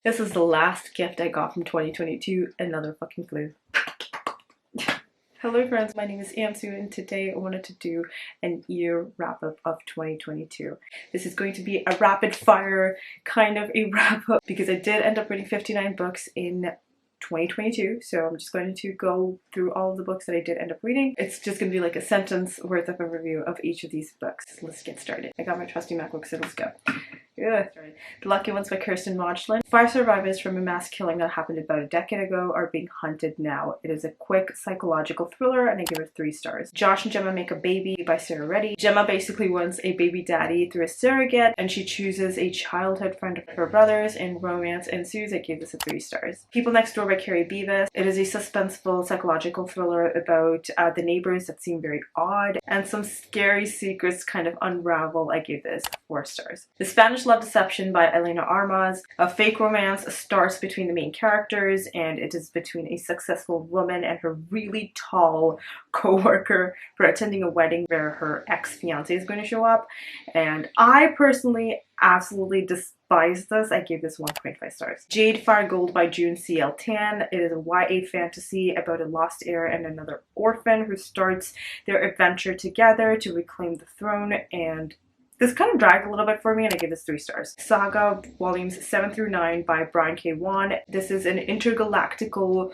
This is the last gift I got from 2022, another fucking flu. Hello friends, my name is Ansu and today I wanted to do an year wrap up of 2022. This is going to be a rapid fire kind of a wrap up because I did end up reading 59 books in 2022, so I'm just going to go through all of the books that I did end up reading. It's just going to be like a sentence worth of a review of each of these books. Let's get started. I got my trusty MacBook, so let's go. Yeah. The Lucky Ones by Kirsten Modglin. 5 survivors from a mass killing that happened about a decade ago are being hunted now. It is a quick psychological thriller and I give it 3 stars. Josh and Gemma Make a Baby by Sarah Reddy. Gemma basically wants a baby daddy through a surrogate and she chooses a childhood friend of her brother's in romance ensues. I gave this a 3 stars. People Next Door by Carrie Beavis. It is a suspenseful psychological thriller about the neighbors that seem very odd and some scary secrets kind of unravel. I gave this 4 stars. The Spanish Love Deception by Elena Armas. A fake romance starts between the main characters and it is between a successful woman and her really tall co-worker for attending a wedding where her ex-fiance is going to show up, and I personally absolutely despise this. I gave this 1.5 stars. Jade Fire Gold by June C.L. Tan. It is a YA fantasy about a lost heir and another orphan who starts their adventure together to reclaim the throne, and this kind of dragged a little bit for me and I give this 3 stars. Saga volumes 7 through 9 by Brian K. Vaughan. This is an intergalactical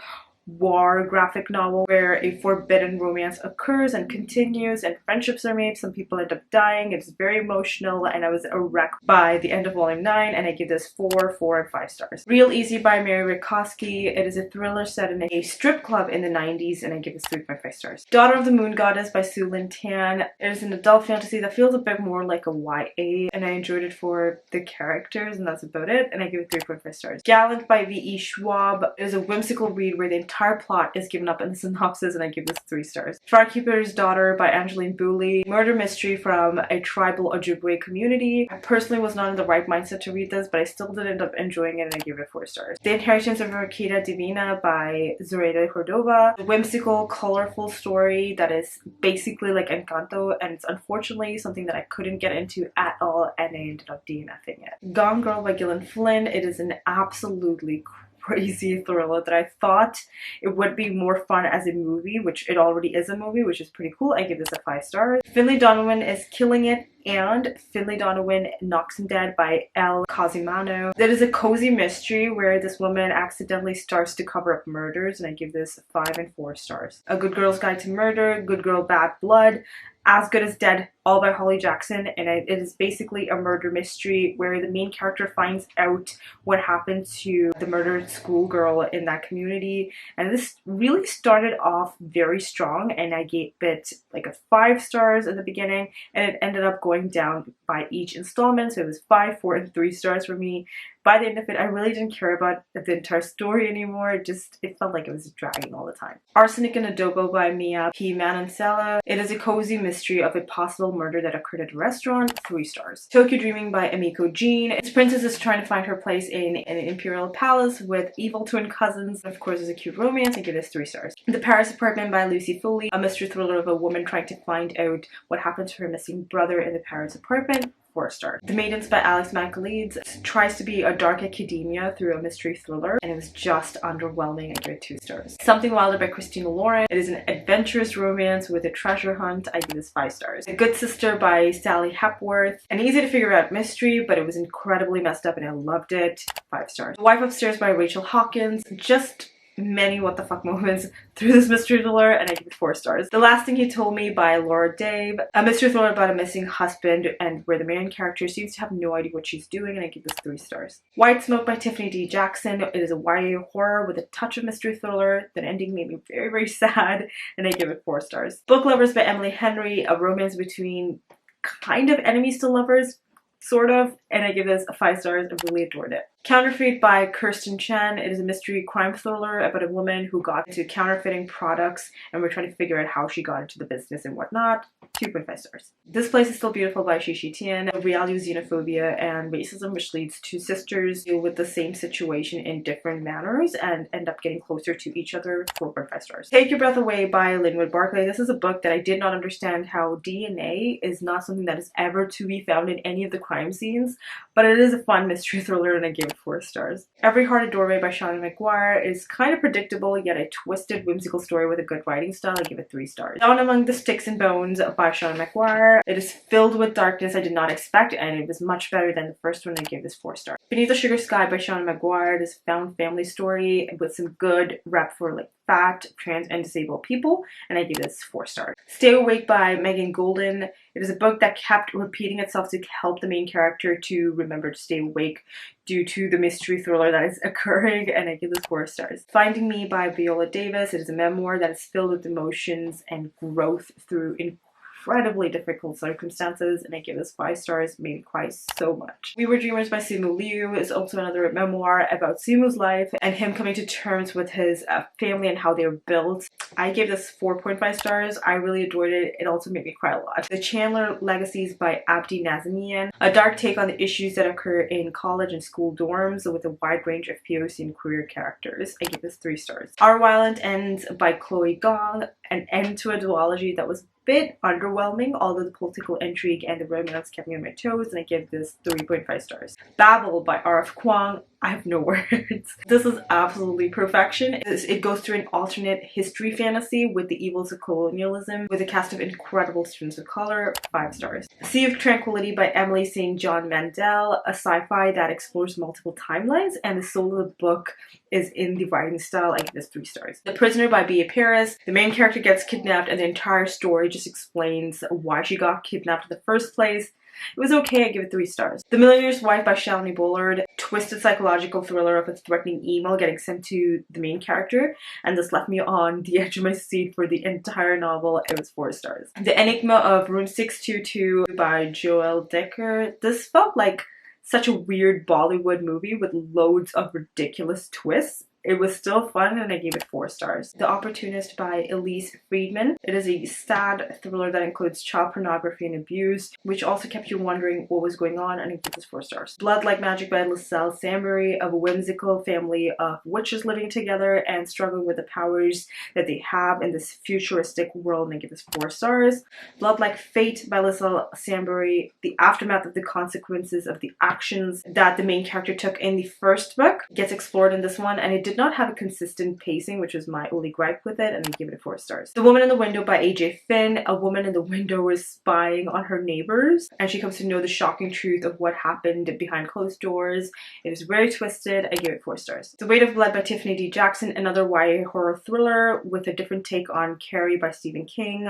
war graphic novel where a forbidden romance occurs and continues and friendships are made. Some people end up dying. It's very emotional and I was a wreck by the end of volume 9 and I give this 4, 4, and 5 stars. Real Easy by Mary Rikoski. It is a thriller set in a strip club in the 90s and I give this 3.5 stars. Daughter of the Moon Goddess by Sue Lin Tan. It is an adult fantasy that feels a bit more like a YA and I enjoyed it for the characters and that's about it and I give it 3.5 stars. Gallant by V.E. Schwab. It is a whimsical read where the entire plot is given up in the synopsis and I give this 3 stars. Farkeeper's Daughter by Angeline Booley. Murder mystery from a tribal Ojibwe community. I personally was not in the right mindset to read this, but I still did end up enjoying it and I give it 4 stars. The Inheritance of Mercada Divina by Zoraida Cordova. A whimsical, colorful story that is basically like Encanto and it's unfortunately something that I couldn't get into at all and I ended up DNFing it. Gone Girl by Gillian Flynn. It is an absolutely crazy thriller that I thought it would be more fun as a movie, which it already is a movie, which is pretty cool. I give this a 5 stars. Finlay Donovan is Killing It and Finlay Donovan Knocks Him Dead by Elle Cosimano. That is a cozy mystery where this woman accidentally starts to cover up murders and I give this 5 and 4 stars. A Good Girl's Guide to Murder, Good Girl Bad Blood, As Good as Dead, all by Holly Jackson, and it is basically a murder mystery where the main character finds out what happened to the murdered schoolgirl in that community, and this really started off very strong and I gave it like a 5 stars in the beginning and it ended up going down by each installment, so it was 5, 4, and 3 stars for me. By the end of it, I really didn't care about the entire story anymore. It felt like it was dragging all the time. Arsenic and Adobo by Mia P. Manansala. It is a cozy mystery of a possible murder that occurred at a restaurant, 3 stars. Tokyo Dreaming by Emiko Jean. Its princess is trying to find her place in an imperial palace with evil twin cousins. Of course, it's a cute romance. I give this 3 stars. The Paris Apartment by Lucy Foley. A mystery thriller of a woman trying to find out what happened to her missing brother in the Paris apartment. 4 stars. The Maidens by Alex McAleeds tries to be a dark academia through a mystery thriller and it was just underwhelming. I give it 2 stars. Something Wilder by Christina Lauren. It is an adventurous romance with a treasure hunt. I give this 5 stars. The Good Sister by Sally Hepworth. An easy to figure out mystery, but it was incredibly messed up and I loved it. 5 stars. The Wife Upstairs by Rachel Hawkins. Just many what the fuck moments through this mystery thriller and I give it 4 stars. The Last Thing He Told Me by Laura Dave. A mystery thriller about a missing husband and where the main character seems to have no idea what she's doing and I give this 3 stars. White Smoke by Tiffany D. Jackson. It is a YA horror with a touch of mystery thriller. The ending made me very, very sad and I give it 4 stars. Book Lovers by Emily Henry. A romance between kind of enemies to lovers, sort of, and I give this a 5 stars. I really adored it. Counterfeit by Kirsten Chen. It is a mystery crime thriller about a woman who got into counterfeiting products and we're trying to figure out how she got into the business and whatnot. 2.5 stars. This Place is Still Beautiful by Xi Tian. The reality of xenophobia and racism, which leads two sisters deal with the same situation in different manners and end up getting closer to each other. 4.5 stars. Take Your Breath Away by Linwood Barclay. This is a book that I did not understand how DNA is not something that is ever to be found in any of the crime scenes, but it is a fun mystery thriller and I gave it 4 stars. Every Heart a Doorway by Shawnee McGuire is kind of predictable yet a twisted, whimsical story with a good writing style. I give it 3 stars. Down Among the Sticks and Bones by Shawnee McGuire. It is filled with darkness I did not expect, and it was much better than the first one. I gave this 4 stars. Beneath the Sugar Sky by Shawnee McGuire. It is a found family story with some good rep for like fat, trans, and disabled people, and I give this 4 stars. Stay Awake by Megan Golden. It is a book that kept repeating itself to help the main character to remember to stay awake due to the mystery thriller that is occurring, and I give this 4 stars. Finding Me by Viola Davis. It is a memoir that is filled with emotions and growth through incredibly difficult circumstances, and I give this 5 stars. Made me cry so much. We Were Dreamers by Simu Liu is also another memoir about Simu's life and him coming to terms with his family and how they were built. I gave this 4.5 stars. I really adored it. It also made me cry a lot. The Chandler Legacies by Abdi Nazamian. A dark take on the issues that occur in college and school dorms with a wide range of POC and queer characters. I give this 3 stars. Our Violent Ends by Chloe Gong. An end to a duology that was bit underwhelming, although the political intrigue and the romance kept me on my toes, and I give this 3.5 stars. Babel by R.F. Kuang. I have no words. This is absolutely perfection. It goes through an alternate history fantasy with the evils of colonialism with a cast of incredible students of color. 5 stars. Sea of Tranquility by Emily St. John Mandel, a sci-fi that explores multiple timelines, and the soul of the book is in the writing style. I give this 3 stars. The Prisoner by B.A. Paris. The main character gets kidnapped and the entire story just explains why she got kidnapped in the first place. It was okay, I give it 3 stars. The Millionaire's Wife by Shalini Bullard. Twisted psychological thriller of a threatening email getting sent to the main character, and this left me on the edge of my seat for the entire novel. It was 4 stars. The Enigma of Room 622 by Joel Decker. This felt like such a weird Bollywood movie with loads of ridiculous twists. It was still fun and I gave it 4 stars. The Opportunist by Elise Friedman. It is a sad thriller that includes child pornography and abuse, which also kept you wondering what was going on, and I give this 4 stars. Blood Like Magic by Lascelle Sambury, of a whimsical family of witches living together and struggling with the powers that they have in this futuristic world, and I give this 4 stars. Blood Like Fate by Lascelle Sambury. The aftermath of the consequences of the actions that the main character took in the first book gets explored in this one, and it did not have a consistent pacing, which was my only gripe with it, and I give it 4 stars. The Woman in the Window by AJ Finn. A woman in the window is spying on her neighbors, and she comes to know the shocking truth of what happened behind closed doors. It is very twisted. I give it 4 stars. The Weight of Blood by Tiffany D. Jackson. Another YA horror thriller with a different take on Carrie by Stephen King.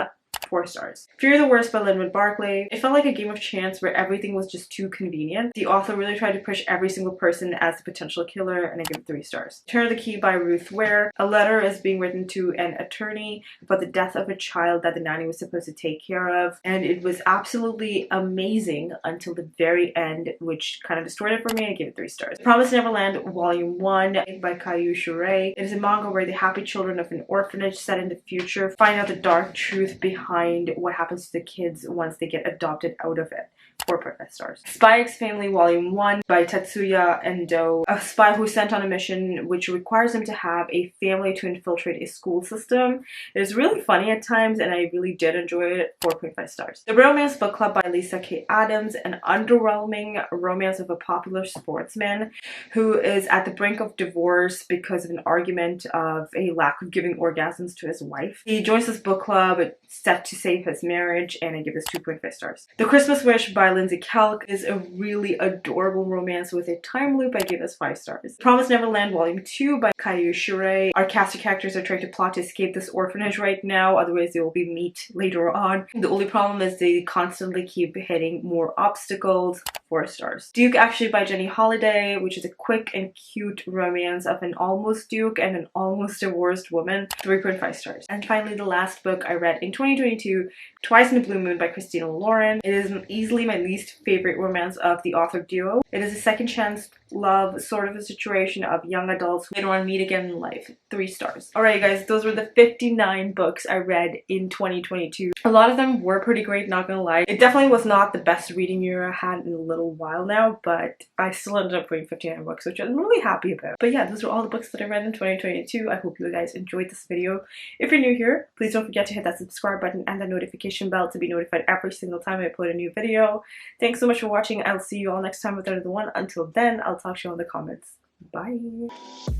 4 stars. Fear the Worst by Linwood Barclay. It felt like a game of chance where everything was just too convenient. The author really tried to push every single person as the potential killer, and I give it 3 stars. Turn of the Key by Ruth Ware. A letter is being written to an attorney about the death of a child that the nanny was supposed to take care of, and it was absolutely amazing until the very end, which kind of destroyed it for me. I give it 3 stars. Promised Neverland Volume 1 by Caillou Shure. It is a manga where the happy children of an orphanage set in the future find out the dark truth behind what happens to the kids once they get adopted out of it. 4.5 stars. Spy X Family Volume 1 by Tatsuya Endo. A spy who's sent on a mission which requires him to have a family to infiltrate a school system. It is really funny at times and I really did enjoy it. 4.5 stars. The Romance Book Club by Lisa K. Adams. An underwhelming romance of a popular sportsman who is at the brink of divorce because of an argument of a lack of giving orgasms to his wife. He joins this book club set to save his marriage, and I give this 2.5 stars. The Christmas Wish by Lindsay Kelk is a really adorable romance with a time loop. I give this 5 stars. Promised Neverland Volume 2 by Caillou Shure. Our cast of characters are trying to plot to escape this orphanage right now, otherwise they will be meet later on. The only problem is they constantly keep hitting more obstacles. 4 stars. Duke Actually by Jenny Holiday, which is a quick and cute romance of an almost duke and an almost divorced woman. 3.5 stars. And finally, the last book I read in 2022, Twice in a Blue Moon by Christina Lauren. It is easily my least favorite romance of the author duo. It is a second chance love sort of a situation of young adults who later on meet again in life. 3 stars. Alright guys, those were the 59 books I read in 2022. A lot of them were pretty great, not gonna lie. It definitely was not the best reading year I had in a little while now, but I still ended up reading 59 books, which I'm really happy about. But yeah, those are all the books that I read in 2022. I hope you guys enjoyed this video. If you're new here, please don't forget to hit that subscribe button and the notification bell to be notified every single time I upload a new video. Thanks so much for watching. I'll see you all next time with another one. Until then, I'll talk to you in the comments. Bye!